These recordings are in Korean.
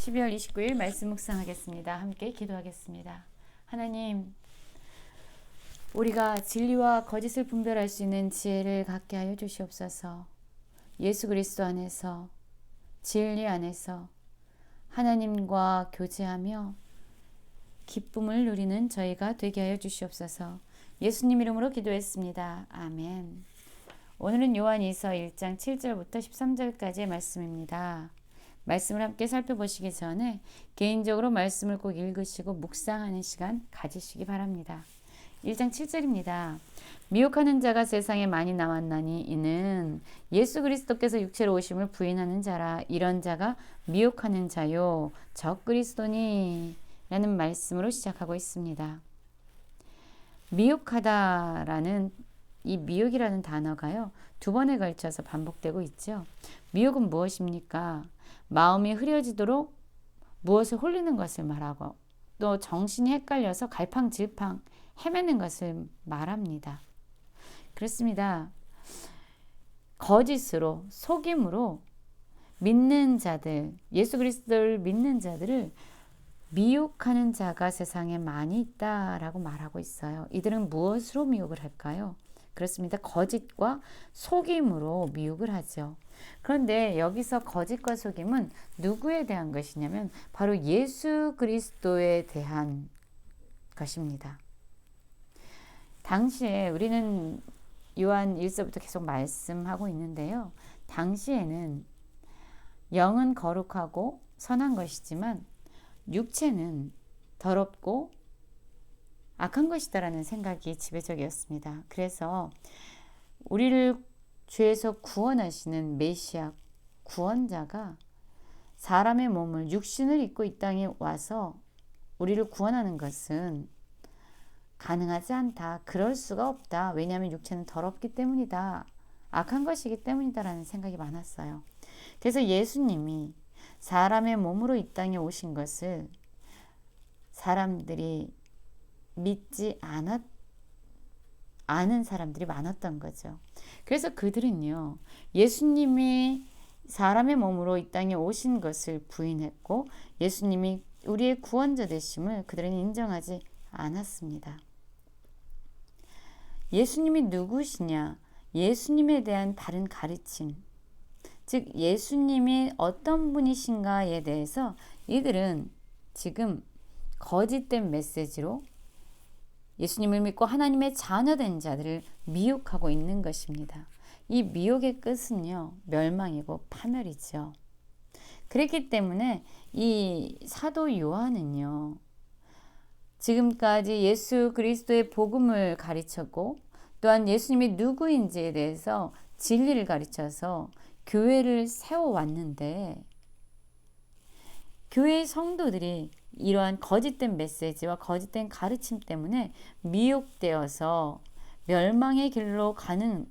12월 29일 말씀 묵상하겠습니다. 함께 기도하겠습니다. 하나님, 우리가 진리와 거짓을 분별할 수 있는 지혜를 갖게 하여 주시옵소서. 예수 그리스도 안에서, 진리 안에서 하나님과 교제하며 기쁨을 누리는 저희가 되게 하여 주시옵소서. 예수님 이름으로 기도했습니다. 아멘. 오늘은 요한일서 1장 7절부터 13절까지의 말씀입니다. 말씀을 함께 살펴보시기 전에 개인적으로 말씀을 꼭 읽으시고 묵상하는 시간 가지시기 바랍니다. 1장 7절입니다. 미혹하는 자가 세상에 많이 나왔나니 이는 예수 그리스도께서 육체로 오심을 부인하는 자라. 이런 자가 미혹하는 자요 적그리스도니 라는 말씀으로 시작하고 있습니다. 미혹하다라는 이 미혹이라는 단어가요, 두 번에 걸쳐서 반복되고 있죠. 미혹은 무엇입니까? 마음이 흐려지도록 무엇을 홀리는 것을 말하고, 또 정신이 헷갈려서 갈팡질팡 헤매는 것을 말합니다. 그렇습니다. 거짓으로, 속임으로 믿는 자들, 예수 그리스도를 믿는 자들을 미혹하는 자가 세상에 많이 있다라고 말하고 있어요. 이들은 무엇으로 미혹을 할까요? 그렇습니다. 거짓과 속임으로 미혹을 하죠. 그런데 여기서 거짓과 속임은 누구에 대한 것이냐면 바로 예수 그리스도에 대한 것입니다. 당시에 우리는 요한 1서부터 계속 말씀하고 있는데요. 당시에는 영은 거룩하고 선한 것이지만 육체는 더럽고 악한 것이다라는 생각이 지배적이었습니다. 그래서 우리를 죄에서 구원하시는 메시아 구원자가 사람의 몸을 육신을 입고 이 땅에 와서 우리를 구원하는 것은 가능하지 않다. 그럴 수가 없다. 왜냐하면 육체는 더럽기 때문이다. 악한 것이기 때문이다라는 생각이 많았어요. 그래서 예수님이 사람의 몸으로 이 땅에 오신 것을 사람들이 믿지 않은 사람들이 많았던 거죠. 그래서 그들은요, 예수님이 사람의 몸으로 이 땅에 오신 것을 부인했고 예수님이 우리의 구원자 되심을 그들은 인정하지 않았습니다. 예수님이 누구시냐? 예수님에 대한 바른 가르침, 즉 예수님이 어떤 분이신가에 대해서 이들은 지금 거짓된 메시지로 예수님을 믿고 하나님의 자녀된 자들을 미혹하고 있는 것입니다. 이 미혹의 끝은요, 멸망이고 파멸이죠. 그렇기 때문에 이 사도 요한은요, 지금까지 예수 그리스도의 복음을 가르쳤고 또한 예수님이 누구인지에 대해서 진리를 가르쳐서 교회를 세워왔는데, 교회의 성도들이 이러한 거짓된 메시지와 거짓된 가르침 때문에 미혹되어서 멸망의 길로 가는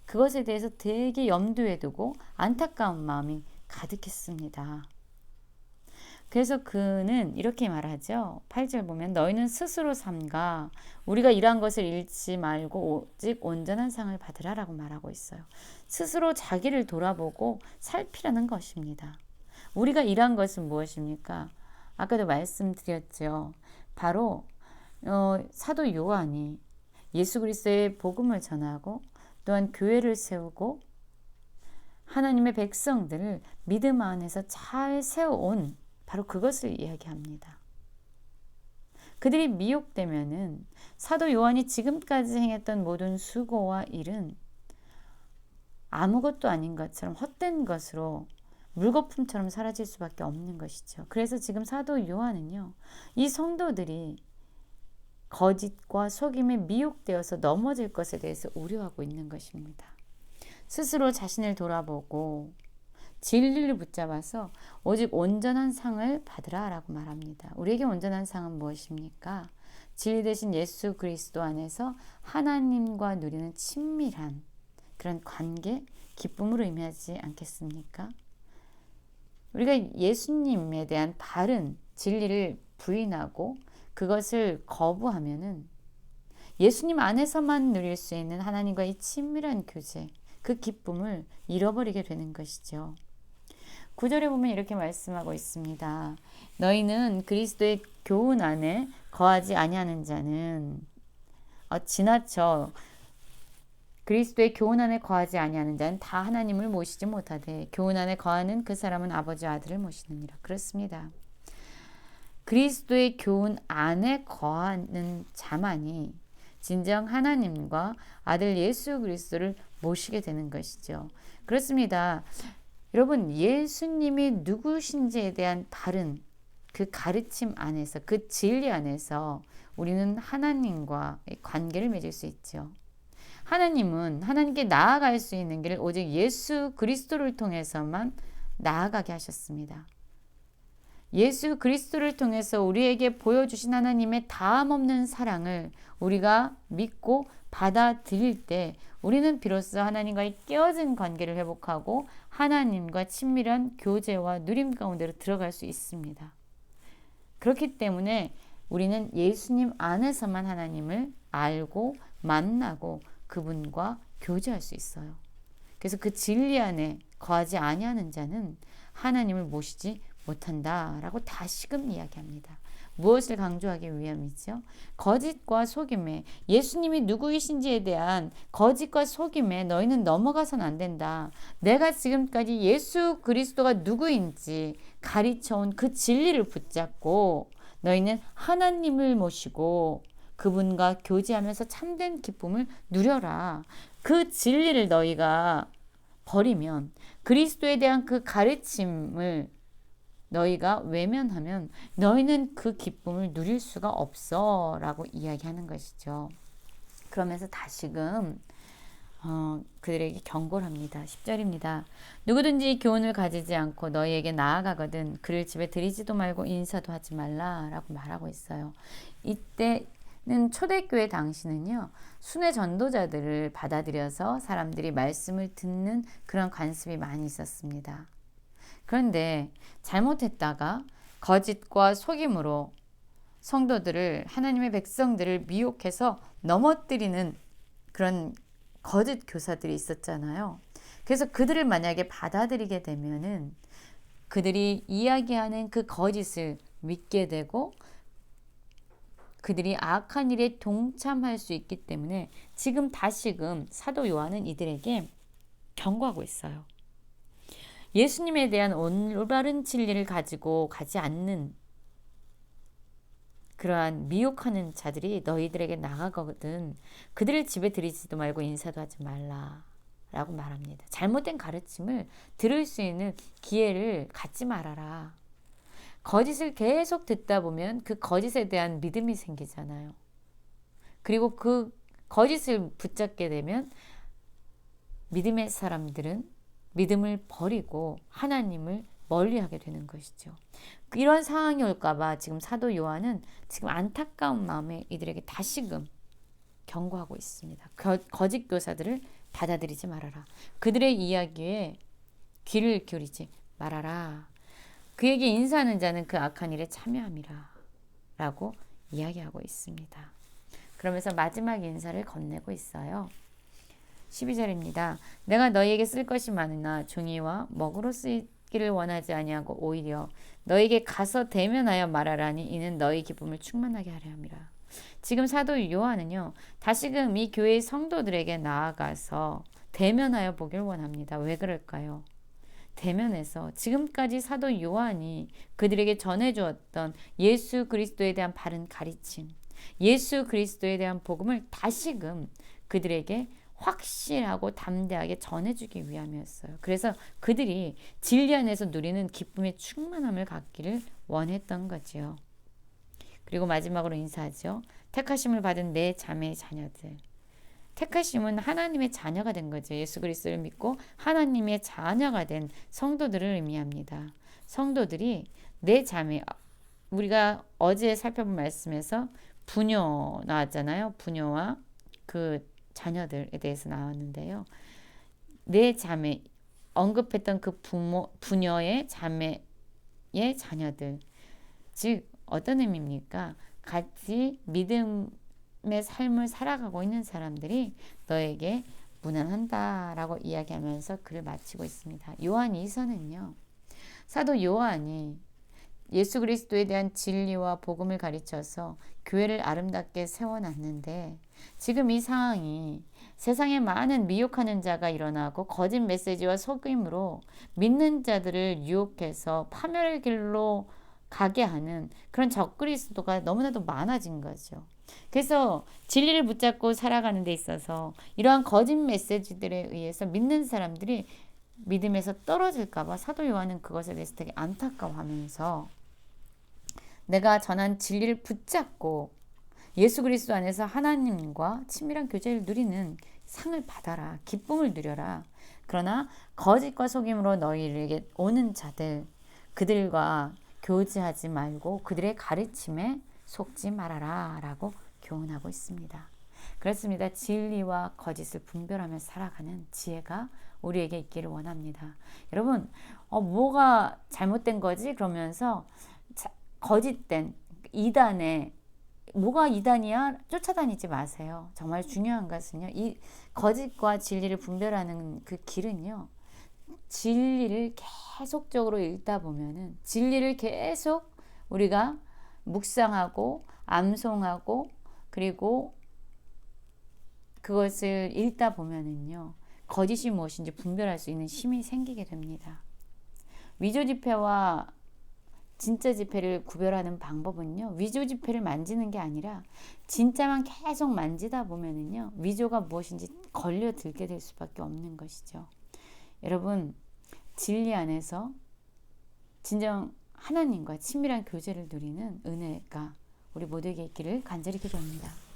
그것에 대해서 되게 염두에 두고 안타까운 마음이 가득했습니다. 그래서 그는 이렇게 말하죠. 8절 보면 너희는 스스로 삼가 우리가 이러한 것을 잃지 말고 오직 온전한 상을 받으라라고 말하고 있어요. 스스로 자기를 돌아보고 살피라는 것입니다. 우리가 이러한 것은 무엇입니까? 아까도 말씀드렸죠. 바로 사도 요한이 예수 그리스도의 복음을 전하고 또한 교회를 세우고 하나님의 백성들을 믿음 안에서 잘 세워온 바로 그것을 이야기합니다. 그들이 미혹되면은 사도 요한이 지금까지 행했던 모든 수고와 일은 아무것도 아닌 것처럼 헛된 것으로 물거품처럼 사라질 수밖에 없는 것이죠. 그래서 지금 사도 요한은요, 이 성도들이 거짓과 속임에 미혹되어서 넘어질 것에 대해서 우려하고 있는 것입니다. 스스로 자신을 돌아보고 진리를 붙잡아서 오직 온전한 상을 받으라 라고 말합니다. 우리에게 온전한 상은 무엇입니까? 진리 되신 예수 그리스도 안에서 하나님과 누리는 친밀한 그런 관계, 기쁨으로 의미하지 않겠습니까? 우리가 예수님에 대한 바른 진리를 부인하고 그것을 거부하면은 예수님 안에서만 누릴 수 있는 하나님과의 친밀한 교제, 그 기쁨을 잃어버리게 되는 것이죠. 9절에 보면 이렇게 말씀하고 있습니다. 너희는 그리스도의 교훈 안에 거하지 아니하는 자는 지나쳐 그리스도의 교훈 안에 거하지 아니하는 자는 다 하나님을 모시지 못하되 교훈 안에 거하는 그 사람은 아버지 아들을 모시느니라. 그렇습니다. 그리스도의 교훈 안에 거하는 자만이 진정 하나님과 아들 예수 그리스도를 모시게 되는 것이죠. 그렇습니다. 여러분, 예수님이 누구신지에 대한 바른 그 가르침 안에서, 그 진리 안에서 우리는 하나님과 관계를 맺을 수 있죠. 하나님은 하나님께 나아갈 수 있는 길을 오직 예수 그리스도를 통해서만 나아가게 하셨습니다. 예수 그리스도를 통해서 우리에게 보여주신 하나님의 다함없는 사랑을 우리가 믿고 받아들일 때 우리는 비로소 하나님과의 깨어진 관계를 회복하고 하나님과 친밀한 교제와 누림 가운데로 들어갈 수 있습니다. 그렇기 때문에 우리는 예수님 안에서만 하나님을 알고 만나고 그분과 교제할 수 있어요. 그래서 그 진리 안에 거하지 아니하는 자는 하나님을 모시지 못한다라고 다시금 이야기합니다. 무엇을 강조하기 위함이죠? 거짓과 속임에, 예수님이 누구이신지에 대한 거짓과 속임에 너희는 넘어가선 안 된다. 내가 지금까지 예수 그리스도가 누구인지 가르쳐온 그 진리를 붙잡고 너희는 하나님을 모시고 그분과 교제하면서 참된 기쁨을 누려라. 그 진리를 너희가 버리면, 그리스도에 대한 그 가르침을 너희가 외면하면 너희는 그 기쁨을 누릴 수가 없어 라고 이야기하는 것이죠. 그러면서 다시금 그들에게 경고를 합니다. 10절입니다. 누구든지 교훈을 가지지 않고 너희에게 나아가거든 그를 집에 들이지도 말고 인사도 하지 말라 라고 말하고 있어요. 이때는 초대교회 당시는요, 순회 전도자들을 받아들여서 사람들이 말씀을 듣는 그런 관습이 많이 있었습니다. 그런데 잘못했다가 거짓과 속임으로 성도들을, 하나님의 백성들을 미혹해서 넘어뜨리는 그런 거짓 교사들이 있었잖아요. 그래서 그들을 만약에 받아들이게 되면은 그들이 이야기하는 그 거짓을 믿게 되고 그들이 악한 일에 동참할 수 있기 때문에 지금 다시금 사도 요한은 이들에게 경고하고 있어요. 예수님에 대한 올바른 진리를 가지고 가지 않는 그러한 미혹하는 자들이 너희들에게 나가거든 그들을 집에 들이지도 말고 인사도 하지 말라 라고 말합니다. 잘못된 가르침을 들을 수 있는 기회를 갖지 말아라. 거짓을 계속 듣다 보면 그 거짓에 대한 믿음이 생기잖아요. 그리고 그 거짓을 붙잡게 되면 믿음의 사람들은 믿음을 버리고 하나님을 멀리하게 되는 것이죠. 이런 상황이 올까봐 지금 사도 요한은 지금 안타까운 마음에 이들에게 다시금 경고하고 있습니다. 거짓 교사들을 받아들이지 말아라. 그들의 이야기에 귀를 기울이지 말아라. 그에게 인사하는 자는 그 악한 일에 참여함이라 라고 이야기하고 있습니다. 그러면서 마지막 인사를 건네고 있어요. 12절입니다. 내가 너희에게 쓸 것이 많으나 종이와 먹으로 쓰기를 원하지 아니하고 오히려 너희에게 가서 대면하여 말하라니 이는 너희 기쁨을 충만하게 하려 함이라. 지금 사도 요한은요, 다시금 이 교회의 성도들에게 나아가서 대면하여 보길 원합니다. 왜 그럴까요? 대면에서 지금까지 사도 요한이 그들에게 전해주었던 예수 그리스도에 대한 바른 가르침, 예수 그리스도에 대한 복음을 다시금 그들에게 확실하고 담대하게 전해주기 위함이었어요. 그래서 그들이 진리 안에서 누리는 기쁨의 충만함을 갖기를 원했던 거지요. 그리고 마지막으로 인사하죠. 택하심을 받은 내 자매 자녀들. 택하심은 하나님의 자녀가 된 거죠. 예수 그리스도를 믿고 하나님의 자녀가 된 성도들을 의미합니다. 성도들이 내 자매, 우리가 어제 살펴본 말씀에서 부녀 나왔잖아요. 부녀와 그 자녀들에 대해서 나왔는데요. 내 자매, 언급했던 그 부녀의 자매의 자녀들, 즉 어떤 의미입니까? 같이 믿음의 삶을 살아가고 있는 사람들이 너에게 무난한다라고 이야기하면서 글을 마치고 있습니다. 요한 2서는요, 사도 요한이 예수 그리스도에 대한 진리와 복음을 가르쳐서 교회를 아름답게 세워놨는데 지금 이 상황이 세상에 많은 미혹하는 자가 일어나고 거짓 메시지와 속임으로 믿는 자들을 유혹해서 파멸의 길로 가게 하는 그런 적그리스도가 너무나도 많아진 거죠. 그래서 진리를 붙잡고 살아가는 데 있어서 이러한 거짓 메시지들에 의해서 믿는 사람들이 믿음에서 떨어질까봐 사도 요한은 그것에 대해서 되게 안타까워하면서 내가 전한 진리를 붙잡고 예수 그리스도 안에서 하나님과 친밀한 교제를 누리는 상을 받아라. 기쁨을 누려라. 그러나 거짓과 속임으로 너희에게 오는 자들 그들과 교제하지 말고 그들의 가르침에 속지 말아라 라고 교훈하고 있습니다. 그렇습니다. 진리와 거짓을 분별하며 살아가는 지혜가 우리에게 있기를 원합니다. 여러분 뭐가 잘못된 거지? 그러면서 거짓된 이단에 뭐가 이단이야? 쫓아다니지 마세요. 정말 중요한 것은요. 이 거짓과 진리를 분별하는 그 길은요. 진리를 계속적으로 읽다 보면은 진리를 계속 우리가 묵상하고 암송하고 그리고 그것을 읽다 보면은요. 거짓이 무엇인지 분별할 수 있는 힘이 생기게 됩니다. 위조 지폐와 진짜 지폐를 구별하는 방법은요. 위조 지폐를 만지는 게 아니라 진짜만 계속 만지다 보면은요. 위조가 무엇인지 걸려들게 될 수밖에 없는 것이죠. 여러분 진리 안에서 진정 하나님과 친밀한 교제를 누리는 은혜가 우리 모두에게 있기를 간절히 기도합니다.